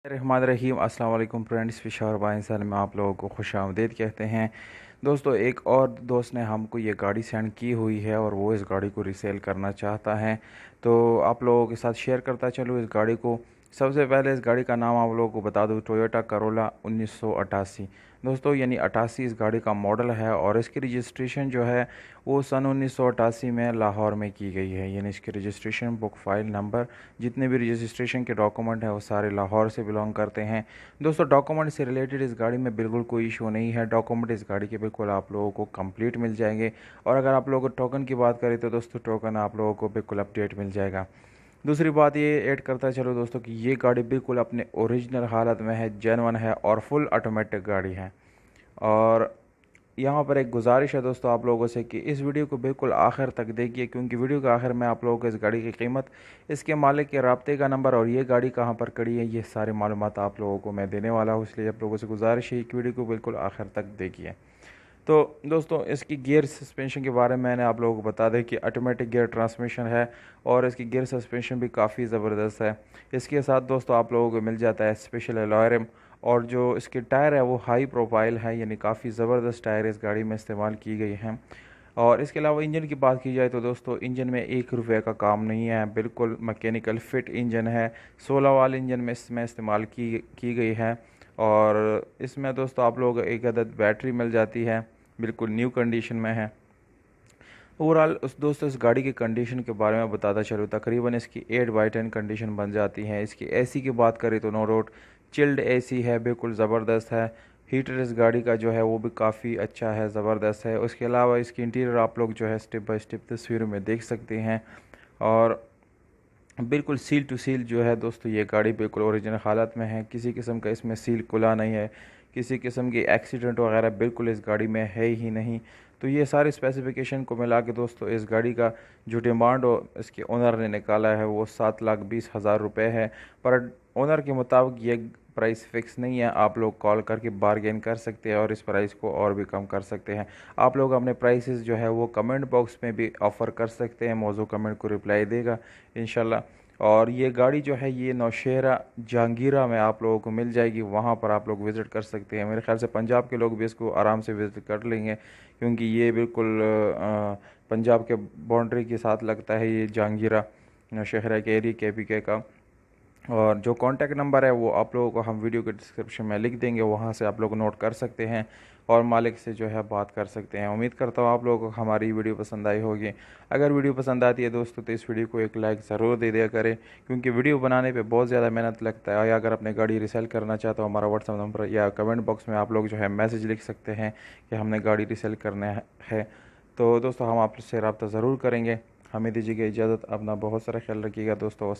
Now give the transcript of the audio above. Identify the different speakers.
Speaker 1: रहमान रहीम अस्सलाम वालेकुम friends, Fisher बाइंसल में आप लोगों को खुशामदीद कहते हैं। दोस्तों, एक और दोस्त ने हमको ये गाड़ी सेंड की हुई है और वो इस गाड़ी को रीसेल करना चाहता है, तो आप लोगों के साथ शेयर करता चलूँ इस गाड़ी को। सबसे पहले इस गाड़ी का नाम आप लोगों को बता दूँ, टोयोटा करोला 1988। दोस्तों, यानी 88 इस गाड़ी का मॉडल है और इसकी रजिस्ट्रेशन जो है वो सन 1988 में लाहौर में की गई है। यानी इसकी रजिस्ट्रेशन बुक, फाइल नंबर, जितने भी रजिस्ट्रेशन के डॉक्यूमेंट हैं वो सारे लाहौर से बिलोंग करते हैं। दोस्तों, डॉक्यूमेंट से रिलेटेड इस गाड़ी में बिल्कुल कोई इशू नहीं है। डॉक्यूमेंट इस गाड़ी के बिल्कुल आप लोगों को कंप्लीट मिल जाएंगे। और अगर आप लोगों को टोकन की बात करें तो दोस्तों, टोकन आप लोगों को बिल्कुल अपडेट मिल जाएगा। दूसरी बात ये ऐड करता चलो दोस्तों कि ये गाड़ी बिल्कुल अपने ओरिजिनल हालत में है, जेनवन है और फुल ऑटोमेटिक गाड़ी है। और यहाँ पर एक गुजारिश है दोस्तों आप लोगों से कि इस वीडियो को बिल्कुल आखिर तक देखिए, क्योंकि वीडियो के आखिर में आप लोगों को इस गाड़ी की कीमत, इसके मालिक के राब्ते का नंबर और ये गाड़ी कहाँ पर खड़ी है, ये सारी मालूमात आप लोगों को मैं देने वाला हूँ। इसलिए आप लोगों से गुजारिश है कि वीडियो को बिल्कुल आखिर तक देखिए। तो दोस्तों, इसकी गियर सस्पेंशन के बारे में मैंने आप लोगों को बता दें कि ऑटोमेटिक गियर ट्रांसमिशन है और इसकी गियर सस्पेंशन भी काफ़ी ज़बरदस्त है। इसके साथ दोस्तों आप लोगों को मिल जाता है स्पेशल एलॉय रिम, और जो इसके टायर है वो हाई प्रोफाइल है, यानी काफ़ी ज़बरदस्त टायर इस गाड़ी में इस्तेमाल की गई हैं। और इसके अलावा इंजन की बात की जाए तो दोस्तों, इंजन में एक रुपये का काम नहीं है, बिल्कुल मैकेनिकल फिट इंजन है। 16 वाल इंजन में इसमें इस्तेमाल की गई है। और इसमें दोस्तों आप लोग एक अदद बैटरी मिल जाती है, बिल्कुल न्यू कंडीशन में है। ओवरऑल उस दोस्तों, इस गाड़ी की कंडीशन के बारे में बताता चलूँ, तकरीबन इसकी 8/10 कंडीशन बन जाती है। इसकी एसी की बात करें तो नो डाउट चिल्ड एसी है, बिल्कुल ज़बरदस्त है। हीटर इस गाड़ी का जो है वो भी काफ़ी अच्छा है, ज़बरदस्त है। उसके अलावा इसकी इंटीरियर आप लोग जो है स्टेप बाय स्टेप तस्वीरों में देख सकते हैं। और बिल्कुल सील टू सील जो है दोस्तों, ये गाड़ी बिल्कुल ओरिजिनल हालत में है। किसी किस्म का इसमें सील खुला नहीं है, किसी किस्म की एक्सीडेंट वगैरह बिल्कुल इस गाड़ी में है ही नहीं। तो ये सारी स्पेसिफिकेशन को मिला के दोस्तों, इस गाड़ी का जो डिमांड इसके ओनर ने निकाला है वो 7,20,000 रुपये है। पर ओनर के मुताबिक ये प्राइस फिक्स नहीं है, आप लोग कॉल करके बारगेन कर सकते हैं और इस प्राइस को और भी कम कर सकते हैं। आप लोग अपने प्राइसेस जो है वो कमेंट बॉक्स में भी ऑफ़र कर सकते हैं, मौजू कमेंट को रिप्लाई देगा इंशाल्लाह। और ये गाड़ी जो है ये नौशहरा जहांगीरा में आप लोगों को मिल जाएगी, वहाँ पर आप लोग विज़िट कर सकते हैं। मेरे ख्याल से पंजाब के लोग भी इसको आराम से विज़िट कर लेंगे, क्योंकि ये बिल्कुल पंजाब के बाउंड्री के साथ लगता है ये जहांगीरा, नौशहरा के एरिया KPK का। और जो कॉन्टैक्ट नंबर है वो आप लोगों को हम वीडियो के डिस्क्रिप्शन में लिख देंगे, वहाँ से आप लोग नोट कर सकते हैं और मालिक से जो है बात कर सकते हैं। उम्मीद करता हूँ आप लोगों को हमारी वीडियो पसंद आई होगी। अगर वीडियो पसंद आती है दोस्तों तो इस वीडियो को एक लाइक ज़रूर दे दिया करें, क्योंकि वीडियो बनाने पे बहुत ज़्यादा मेहनत लगता है। या अगर अपने गाड़ी रिसेल करना चाहते हो, हमारा व्हाट्सअप नंबर या कमेंट बॉक्स में आप लोग जो है मैसेज लिख सकते हैं कि हमने गाड़ी रिसेल करना है। तो दोस्तों, हम आपसे रब्ता ज़रूर करेंगे। हमें दीजिएगा इजाज़त, अपना बहुत सारा ख्याल रखिएगा दोस्तों।